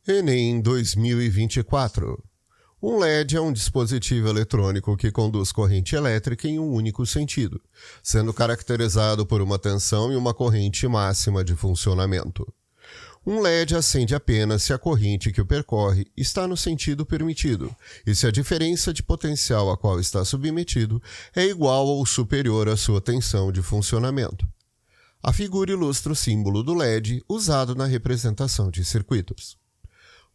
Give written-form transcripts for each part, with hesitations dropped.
Enem 2024. Um LED é um dispositivo eletrônico que conduz corrente elétrica em um único sentido, sendo caracterizado por uma tensão e uma corrente máxima de funcionamento. Um LED acende apenas se a corrente que o percorre está no sentido permitido e se a diferença de potencial a qual está submetido é igual ou superior à sua tensão de funcionamento. A figura ilustra o símbolo do LED usado na representação de circuitos.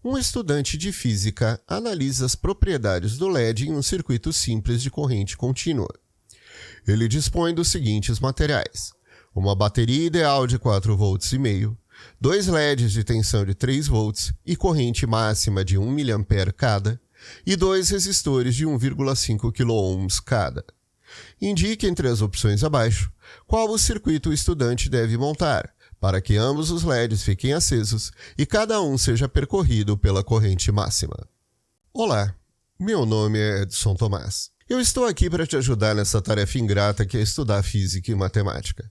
Um estudante de física analisa as propriedades do LED em um circuito simples de corrente contínua. Ele dispõe dos seguintes materiais: uma bateria ideal de 4,5 volts, 2 LEDs de tensão de 3 volts e corrente máxima de 1 mA cada, e 2 resistores de 1,5 kΩ cada. Indique entre as opções abaixo qual o circuito o estudante deve montar, para que ambos os LEDs fiquem acesos e cada um seja percorrido pela corrente máxima. Olá, meu nome é Edson Tomás. Eu estou aqui para te ajudar nessa tarefa ingrata que é estudar física e matemática.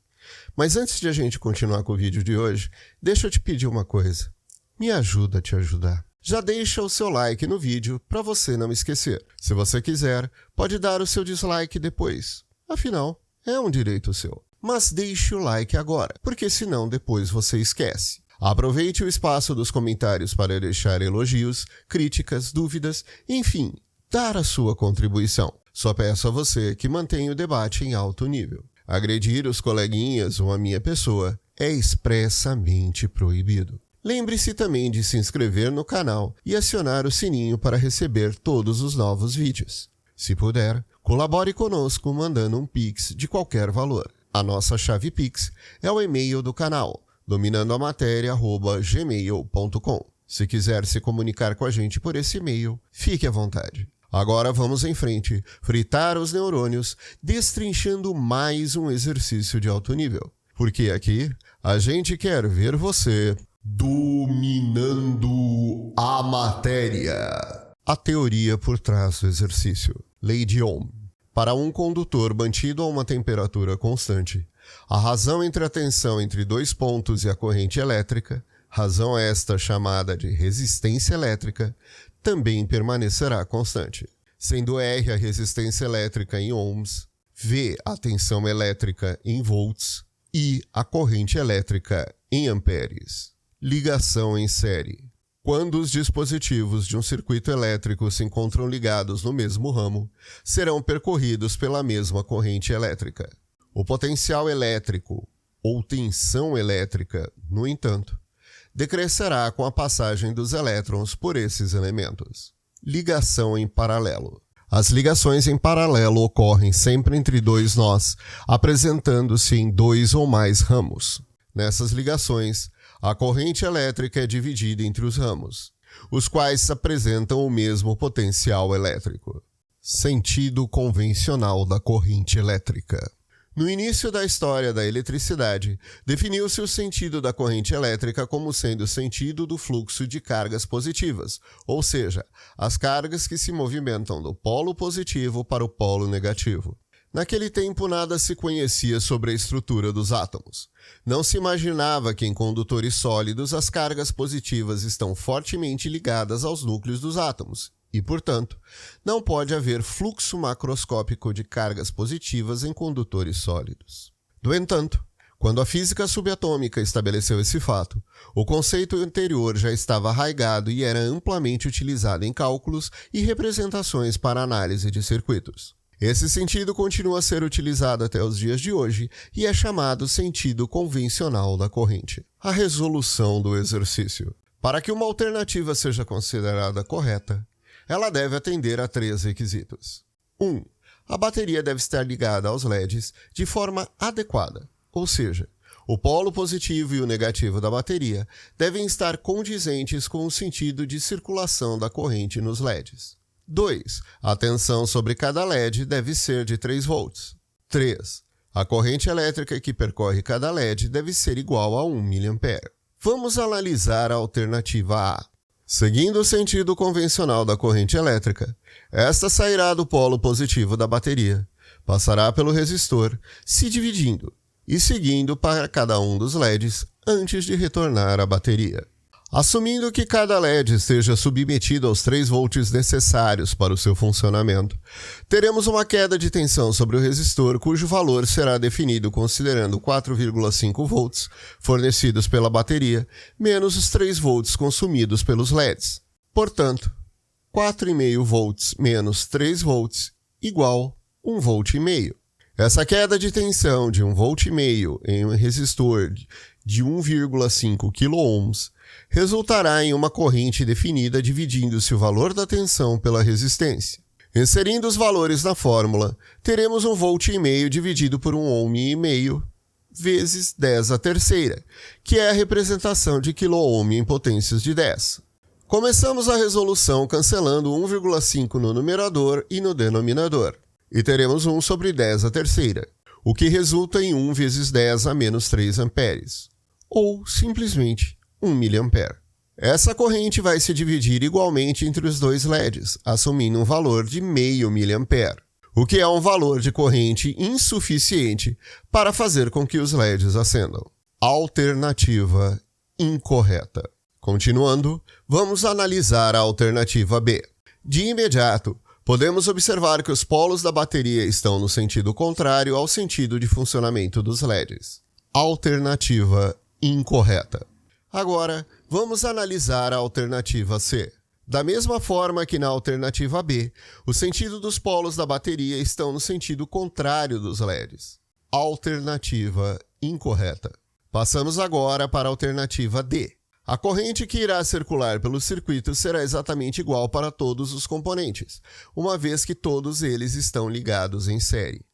Mas antes de a gente continuar com o vídeo de hoje, deixa eu te pedir uma coisa. Me ajuda a te ajudar. Já deixa o seu like no vídeo para você não me esquecer. Se você quiser, pode dar o seu dislike depois. Afinal, é um direito seu. Mas deixe o like agora, porque senão depois você esquece. Aproveite o espaço dos comentários para deixar elogios, críticas, dúvidas, enfim, dar a sua contribuição. Só peço a você que mantenha o debate em alto nível. Agredir os coleguinhas ou a minha pessoa é expressamente proibido. Lembre-se também de se inscrever no canal e acionar o sininho para receber todos os novos vídeos. Se puder, colabore conosco mandando um Pix de qualquer valor. A nossa chave Pix é o e-mail do canal, dominandoamateria@gmail.com. Se quiser se comunicar com a gente por esse e-mail, fique à vontade. Agora vamos em frente, fritar os neurônios, destrinchando mais um exercício de alto nível. Porque aqui a gente quer ver você dominando a matéria. A teoria por trás do exercício. Lei de Ohm. Para um condutor mantido a uma temperatura constante, a razão entre a tensão entre dois pontos e a corrente elétrica, razão esta chamada de resistência elétrica, também permanecerá constante, sendo R a resistência elétrica em ohms, V a tensão elétrica em volts e a corrente elétrica em amperes. Ligação em série. Quando os dispositivos de um circuito elétrico se encontram ligados no mesmo ramo, serão percorridos pela mesma corrente elétrica. O potencial elétrico, ou tensão elétrica, no entanto, decrescerá com a passagem dos elétrons por esses elementos. Ligação em paralelo. As ligações em paralelo ocorrem sempre entre dois nós, apresentando-se em dois ou mais ramos. Nessas ligações, a corrente elétrica é dividida entre os ramos, os quais apresentam o mesmo potencial elétrico. Sentido convencional da corrente elétrica. No início da história da eletricidade, definiu-se o sentido da corrente elétrica como sendo o sentido do fluxo de cargas positivas, ou seja, as cargas que se movimentam do polo positivo para o polo negativo. Naquele tempo nada se conhecia sobre a estrutura dos átomos. Não se imaginava que em condutores sólidos as cargas positivas estão fortemente ligadas aos núcleos dos átomos e, portanto, não pode haver fluxo macroscópico de cargas positivas em condutores sólidos. No entanto, quando a física subatômica estabeleceu esse fato, o conceito anterior já estava arraigado e era amplamente utilizado em cálculos e representações para análise de circuitos. Esse sentido continua a ser utilizado até os dias de hoje e é chamado sentido convencional da corrente. A resolução do exercício. Para que uma alternativa seja considerada correta, ela deve atender a 3 requisitos. 1. A bateria deve estar ligada aos LEDs de forma adequada, ou seja, o polo positivo e o negativo da bateria devem estar condizentes com o sentido de circulação da corrente nos LEDs. 2. A tensão sobre cada LED deve ser de 3 volts. 3. A corrente elétrica que percorre cada LED deve ser igual a 1 mA. Vamos analisar a alternativa A. Seguindo o sentido convencional da corrente elétrica, esta sairá do polo positivo da bateria, passará pelo resistor, se dividindo e seguindo para cada um dos LEDs antes de retornar à bateria. Assumindo que cada LED esteja submetido aos 3 volts necessários para o seu funcionamento, teremos uma queda de tensão sobre o resistor cujo valor será definido considerando 4,5 volts fornecidos pela bateria menos os 3 volts consumidos pelos LEDs. Portanto, 4,5 volts menos 3 volts igual 1,5 volt. Essa queda de tensão de 1,5 volt em um resistor de 1,5 kΩ resultará em uma corrente definida dividindo-se o valor da tensão pela resistência. Inserindo os valores na fórmula, teremos 1,5 volt dividido por 1,5 ohm vezes 10 à terceira, que é a representação de kΩ em potências de 10. Começamos a resolução cancelando 1,5 no numerador e no denominador, e teremos 1 sobre 10 à terceira, o que resulta em 1 vezes 10 a menos 3 amperes, ou simplesmente 1 mA. Essa corrente vai se dividir igualmente entre os dois LEDs, assumindo um valor de meio mA, o que é um valor de corrente insuficiente para fazer com que os LEDs acendam. Alternativa incorreta. Continuando, vamos analisar a alternativa B. De imediato, podemos observar que os polos da bateria estão no sentido contrário ao sentido de funcionamento dos LEDs. Alternativa incorreta. Agora, vamos analisar a alternativa C. Da mesma forma que na alternativa B, o sentido dos polos da bateria estão no sentido contrário dos LEDs. Alternativa incorreta. Passamos agora para a alternativa D. A corrente que irá circular pelo circuito será exatamente igual para todos os componentes, uma vez que todos eles estão ligados em série.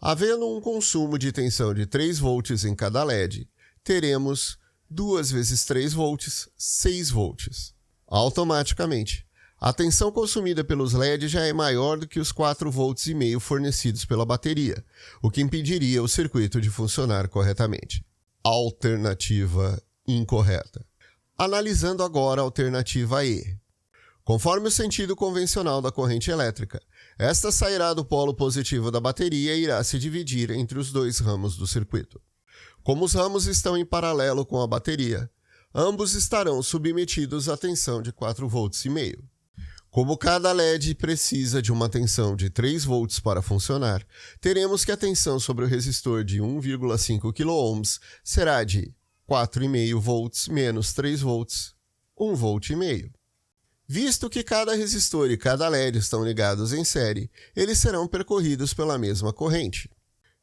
Havendo um consumo de tensão de 3 volts em cada LED, teremos 2 vezes 3 volts, 6 volts. Automaticamente, a tensão consumida pelos LEDs já é maior do que os 4,5 volts fornecidos pela bateria, o que impediria o circuito de funcionar corretamente. Alternativa incorreta. Analisando agora a alternativa E. Conforme o sentido convencional da corrente elétrica, esta sairá do polo positivo da bateria e irá se dividir entre os dois ramos do circuito. Como os ramos estão em paralelo com a bateria, ambos estarão submetidos à tensão de 4,5 volts. Como cada LED precisa de uma tensão de 3 volts para funcionar, teremos que a tensão sobre o resistor de 1,5 kΩ será de 4,5 volts menos 3 volts, 1,5 volt. Visto que cada resistor e cada LED estão ligados em série, eles serão percorridos pela mesma corrente.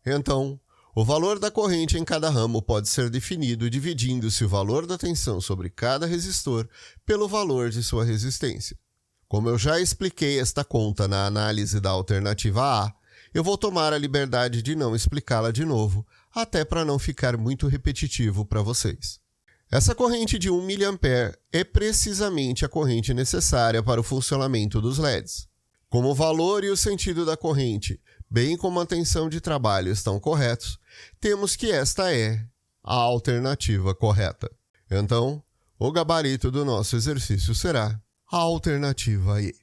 Então, o valor da corrente em cada ramo pode ser definido dividindo-se o valor da tensão sobre cada resistor pelo valor de sua resistência. Como eu já expliquei esta conta na análise da alternativa A, eu vou tomar a liberdade de não explicá-la de novo, até para não ficar muito repetitivo para vocês. Essa corrente de 1 mA é precisamente a corrente necessária para o funcionamento dos LEDs. Como o valor e o sentido da corrente, bem como a tensão de trabalho estão corretos, temos que esta é a alternativa correta. Então, o gabarito do nosso exercício será a alternativa E.